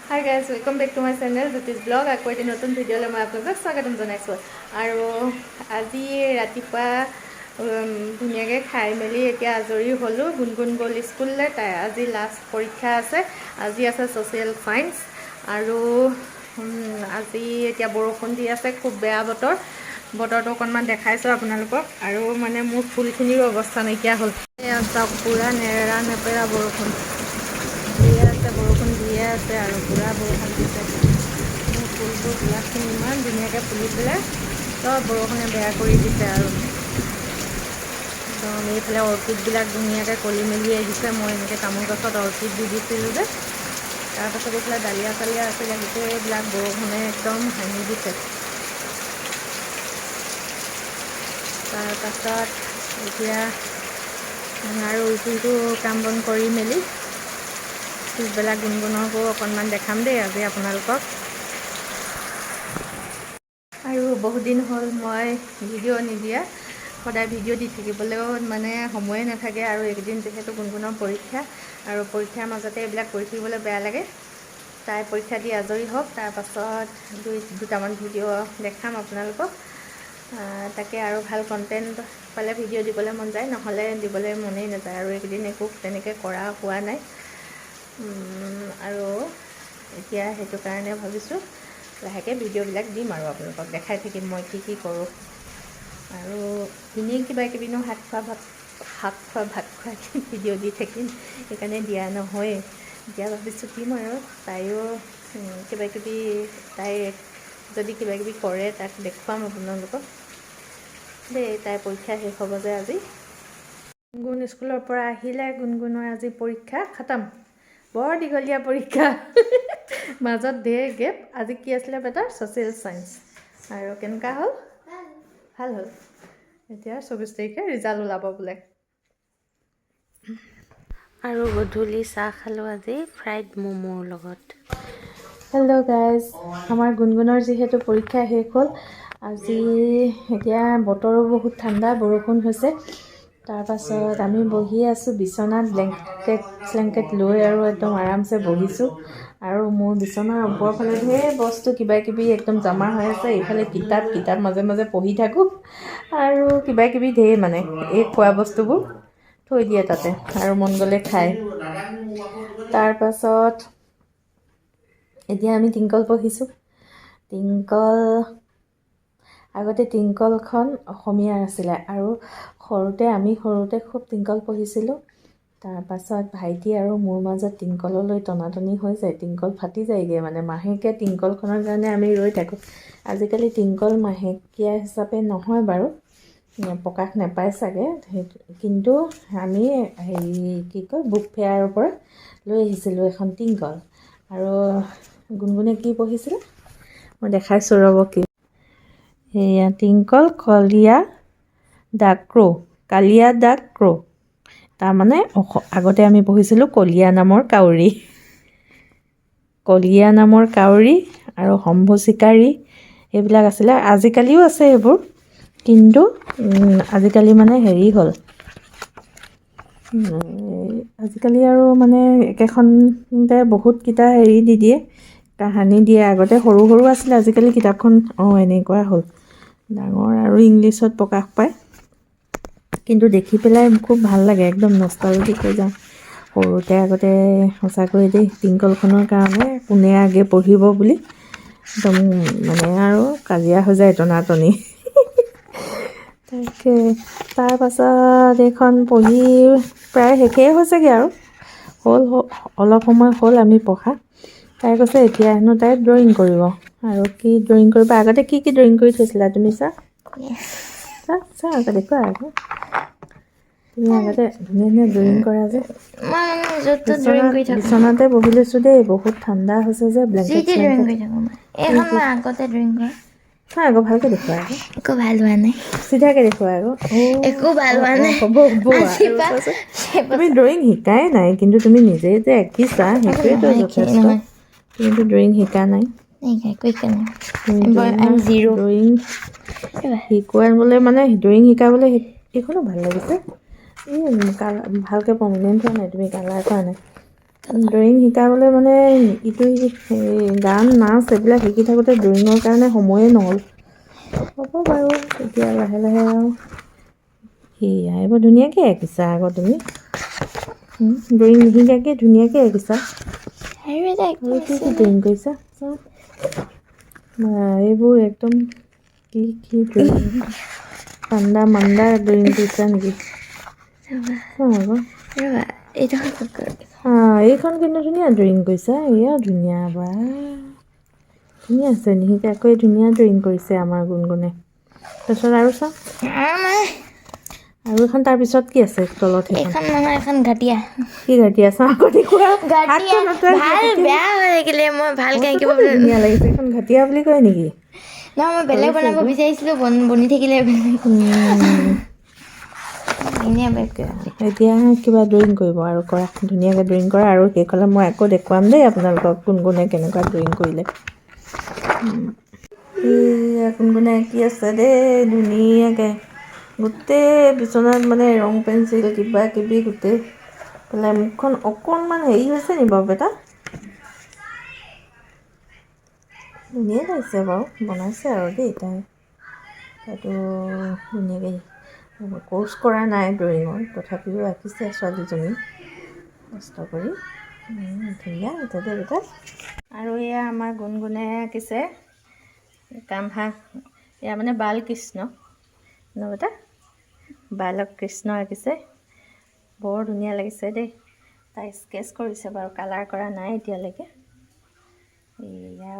Hi guys, welcome back to my channel Jyoti's blog. আকৌ এটি নতুন ভিডিঅ'লৈ মই আপোনালোকক স্বাগতম জনাইছোঁ। আৰু আজি ৰাতিপুৱা ধুনীয়াকৈ খাই মেলি এতিয়া আজৰি হ'লোঁ। গুণগুণ গ'ল স্কুললৈ, তাই আজি লাষ্ট পৰীক্ষা আছে। আজি আছে ছ'চিয়েল চায়েন্স। আৰু আজি এতিয়া বৰষুণ দি আছে, খুব বেয়া বতৰ। বতৰটো অকণমান দেখাইছোঁ আপোনালোকক। আৰু মানে মোৰ ফুলখিনিৰো অৱস্থা নাইকিয়া হ'ল। এয়া চাওক, পূৰা নেৰা নেপেৰা বৰষুণ বৰষুণ দিয়ে আছে আৰু পূৰা বৰষুণ দিছে। মোৰ ফুলবোৰ গোলাপখিনি ইমান ধুনীয়াকৈ ফুলি পেলাই চব বৰষুণে বেয়া কৰি দিছে। আৰু একদম এইফালে অৰ্কিডবিলাক ধুনীয়াকৈ কলি মেলি আহিছে। মই এনেকৈ তামোল গছত অৰ্কিড দি দিছিলোঁ যে, তাৰপাছত এইফালে ডালিয়া চালিয়া আছিলে, গোটেইবিলাক বৰষুণে একদম ভাঙি দিছে। তাৰপাছত এতিয়া আৰু ইটো কাম বন কৰি মেলি পিছবেলা গুণগুণকো অকণমান দেখাম দেই আজি আপোনালোকক। আৰু বহুত দিন হ'ল মই ভিডিঅ' নিদিয়া, সদায় ভিডিঅ' দি থাকিবলৈও মানে সময়ে নাথাকে। আৰু এইকেইদিন যিহেতু গুণগুণৰ পৰীক্ষা, আৰু পৰীক্ষাৰ মাজতে এইবিলাক কৰি থাকিবলৈ বেয়া লাগে। তাই পৰীক্ষা দি আজৰি হওক, তাৰপাছত দুটামান ভিডিঅ' দেখাম আপোনালোকক। তাকে আৰু ভাল কণ্টেণ্ট পালে ভিডিঅ' দিবলৈ মন যায়, নহ'লে দিবলৈ মনেই নাযায়। আৰু এইকেইদিন একো তেনেকৈ কৰা হোৱা নাই। আৰু এতিয়া সেইটো কাৰণে ভাবিছোঁ লাহেকৈ ভিডিঅ'বিলাক দিম আৰু আপোনালোকক দেখাই থাকিম মই কি কৰোঁ। আৰু এনেই কিবা কিবিনো ভাত খোৱা ভিডিঅ' দি থাকিম, সেইকাৰণে দিয়া নহয়েই। এতিয়া ভাবিছোঁ দিম আৰু তাইও কিবাকিবি, তাই যদি কিবাকিবি কৰে তাক দেখুৱাম আপোনালোকক দেই। তাইৰ পৰীক্ষা শেষ হ'ব যে আজি। গুণগুণ স্কুলৰ পৰা আহিলে, গুণগুণৰ আজি পৰীক্ষা খতম। বৰ দীঘলীয়া পৰীক্ষা, মাজত ধেৰ গেপ। আজি কি আছিলে বেটাৰ? Social science. আৰু কেনেকুৱা হ'ল? ভাল হ'ল। এতিয়া 24 তাৰিখে ৰিজাল্ট ওলাব বোলে। আৰু গধূলি চাহ খালোঁ আজি ফ্ৰাইড ম'ম'ৰ লগত। হেল্ল' গাইজ, আমাৰ গুণগুণৰ যিহেতু পৰীক্ষা শেষ হ'ল আজি, এতিয়া বতৰো বহুত ঠাণ্ডা, বৰষুণ হৈছে। তাৰপাছত আমি বহি আছোঁ বিচনাত, ব্লেংকেট লৈ আৰু একদম আৰামছে বহিছোঁ। আৰু মোৰ বিচনাৰ ওপৰৰ ফালে ধেৰ বস্তু কিবাকিবি একদম জমা হৈ আছে। এইফালে কিতাপ মাজে মাজে পঢ়ি থাকোঁ, আৰু কিবাকিবি ধেৰ মানে এই খোৱা বস্তুবোৰ থৈ দিয়ে তাতে, আৰু মন গ'লে খায়। তাৰপাছত এতিয়া আমি টিংকল পঢ়িছোঁ। আগতে টিংকলখন অসমীয়াৰ আছিলে, আৰু আমি সৰুতে খুব টিংকল পঢ়িছিলোঁ। তাৰপাছত ভাইটি আৰু মোৰ মাজত টিংকললৈ টনাটনি হৈ যায়, টিংকল ফাটি যায়গৈ। মানে মাহেকীয়া টিংকলখনৰ কাৰণে আমি ৰৈ থাকোঁ। আজিকালি টিংকল মাহেকীয়া হিচাপে নহয় বাৰু, প্ৰকাশ নাপায় চাগে, কিন্তু আমি বুক ফেয়াৰৰ পৰা লৈ আহিছিলোঁ এখন টিংকল। আৰু গুণগুণে কি পঢ়িছিলে মই দেখাইছোঁ ৰ'ব। এয়া টিংকল কালিয়া দ্য ক্ৰ'। তাৰমানে আগতে আমি পঢ়িছিলোঁ কলীয়া নামৰ কাউৰী আৰু শম্ভু চিকাৰী, এইবিলাক আছিলে। আজিকালিও আছে এইবোৰ, কিন্তু আজিকালি মানে হেৰি হ'ল, আজিকালি আৰু মানে একেখনতে বহুতকেইটা হেৰি দি দিয়ে, কাহানী দিয়ে। আগতে সৰু সৰু আছিলে, আজিকালি কিতাপখন এনেকুৱা হ'ল ডাঙৰ আৰু ইংলিছত প্ৰকাশ পায়। কিন্তু দেখি পেলাই খুব ভাল লাগে, একদম নষ্টালজিক হৈ যাওঁ। সৰুতে আগতে সঁচাকৈ দেই, টিংকলখনৰ কাৰণে কোনে আগে পঢ়িব বুলি একদম মানে আৰু কাজিয়া হৈ যায়, টনাটনি। তাকে তাৰপাছত এইখন পঢ়ি প্ৰায় শেষেই হৈছেগৈ আৰু অলপ সময় হ'ল আমি পঢ়া। তাই কৈছে এতিয়া হেনো তাই ড্ৰয়িং কৰিব। আৰু কি ড্ৰয়িং কৰিব? আগতে কি ড্ৰয়িং কৰি থৈছিলা তুমি? চা আগতে দেখুৱা আকৌ। তুমি আগতে ধুনীয়া ধুনীয়া ড্ৰয়িং কৰা যে। বিচনাতে বহি লৈছোঁ দেই, বহুত ঠাণ্ডা হৈছে যে, ব্লেংকেট হয় আকৌ, ভালকৈ দেখুৱা আকৌ। একো ভাল হোৱা নাই, চিধাকৈ দেখুৱা আকৌ। একো ভাল হোৱা নাই। হ'ব তুমি ড্ৰয়িং শিকাই নাই, কিন্তু তুমি নিজে যে আঁকিছা সেইটোৱেতো যথেষ্ট। তুমিতো ড্ৰয়িং শিকা নাই। ড্ৰয়িং শিকোৱাবলৈ মানে ড্ৰয়িং শিকাবলৈ এইখনো ভাল লাগিছে। ভালকৈ প্ৰমিনেণ্ট হোৱা নাই, তুমি কালাৰ কৰা নাই। ড্ৰয়িং শিকাবলৈ মানে ইটো গান নাচ এইবিলাক শিকি থাকোঁতে ড্ৰয়িঙৰ কাৰণে সময়ে নহ'ল। হ'ব বাৰু এতিয়া লাহে লাহে আৰু সেয়া এইবোৰ ধুনীয়াকৈ আঁকিছা আকৌ তুমি ড্ৰয়িং নিশিকাকৈ ধুনীয়াকৈ আঁকিছা। আৰু কি কি ড্ৰয়িং কৰিছা এইবোৰ একদম কি কি ড্ৰয়িং পাণ্ডা মাণ্ডা ড্ৰয়িং কৰিছা নেকি? এইখন কিন্তু ধুনীয়া ড্ৰয়িং কৰিছা। এয়া ধুনীয়া বা ধুনীয়া আছে নিশিকাকৈ ধুনীয়া ড্ৰয়িং কৰিছে আমাৰ গুণগুণে। তাৰপিছত আৰু চাওঁ আৰু এখন তাৰপিছত কি আছে তলত সেইখন এখন ঘাটিয়া কি ঘাটিয়া চাওঁ আকৌ দেখুওৱা বেয়া হৈ থাকিলে মই ভালকৈ আঁকিব ধুনীয়া লাগিছে এখন ঘাটিয়া বুলি কয় নেকি? নহয় মই বেলেগ বনাব বিচাৰিছিলোঁ বনি থাকিলে এতিয়া কিবা ড্ৰয়িং কৰিব আৰু কৰা ধুনীয়াকৈ ড্ৰয়িং কৰা আৰু সেইফালে মই আকৌ দেখুৱাম দেই আপোনালোকক কোনগুণে কেনেকুৱা ড্ৰয়িং কৰিলে। কোনগুণে কি আছে দেই ধুনীয়াকৈ গোটেই বিচনাত মানে ৰং পেঞ্চিল কিবা কিবি গোটেই পেলাই মুখখন অকণমান হেৰি হৈছে নি বাৰু বেটা? ধুনীয়া লাগিছে বাৰু বনাইছে আৰু দেই তাইতো ধুনীয়াকৈ কোৰ্চ কৰা নাই ড্ৰয়িঙৰ তথাপিও আঁকিছে ছোৱালীজনী কষ্ট কৰি ধুনীয়া হৈছে দেই বেটা। আৰু এয়া আমাৰ গুণগুণে আঁকিছে কামহা এয়া মানে বালকৃষ্ণ ন বেটা বালক কৃষ্ণ আঁকিছে বৰ ধুনীয়া লাগিছে দেই। তাই স্কেচ কৰিছে বাৰু কালাৰ কৰা নাই এতিয়ালৈকে। এয়া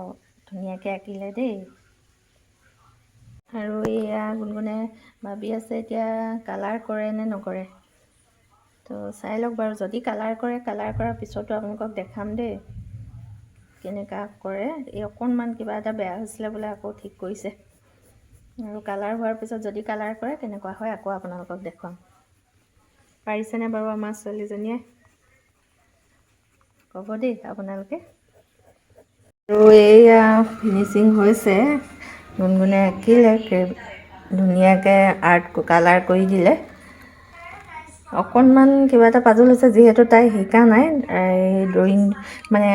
ধুনীয়াকৈ আঁকিলে দেই। আৰু এয়া গুণগুণে ভাবি আছে এতিয়া কালাৰ কৰে নে নকৰে। তো চাই লওক বাৰু যদি কালাৰ কৰে কালাৰ কৰাৰ পিছতো আপোনালোকক দেখাম দেই কেনেকুৱা কৰে। এই অকণমান কিবা এটা বেয়া হৈছিলে বোলে আকৌ ঠিক কৰিছে আৰু কালাৰ হোৱাৰ পিছত যদি কালাৰ কৰে কেনেকুৱা হয় আকৌ আপোনালোকক দেখুৱাম। পাৰিছেনে বাৰু আমাৰ ছোৱালীজনীয়ে ক'ব দেই আপোনালোকে। আৰু এইয়া ফিনিচিং হৈছে গুণগুণে আঁকিলে ধুনীয়াকৈ আৰ্ট কালাৰ কৰি দিলে। অকণমান কিবা এটা পাজল হৈছে যিহেতু তাই শিকা নাই ড্ৰয়িং মানে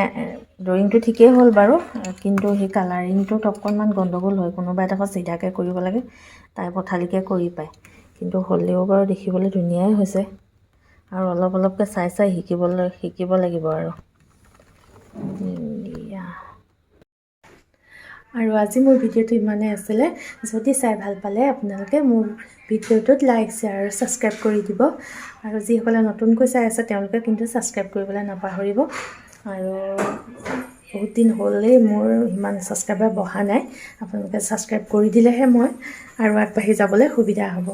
ড্ৰয়িংটো ঠিকেই হ'ল বাৰু কিন্তু সেই কালাৰিংটোত অকণমান গণ্ডগোল হয় কোনোবা এডোখৰ চিধাকৈ কৰিব লাগে তাই পথালিকৈ কৰি পায় কিন্তু হ'লেও বাৰু দেখিবলৈ ধুনীয়াই হৈছে আৰু অলপ অলপকৈ চাই চাই শিকিব লাগিব আৰু আজি মোৰ ভিডিঅ'টো ইমানেই আছিলে। যদি চাই ভাল পালে আপোনালোকে মোৰ ভিডিঅ'টোত লাইক শ্বেয়াৰ আৰু ছাবস্ক্ৰাইব কৰি দিব আৰু যিসকলে নতুনকৈ চাই আছে তেওঁলোকে কিন্তু ছাবস্ক্ৰাইব কৰিবলৈ নাপাহৰিব। আৰু বহুত দিন হ'লেই মোৰ ইমান ছাবস্ক্ৰাইবাৰ বঢ়া নাই আপোনালোকে ছাবস্ক্ৰাইব কৰি দিলেহে মই আৰু আগবাঢ়ি যাবলৈ সুবিধা হ'ব।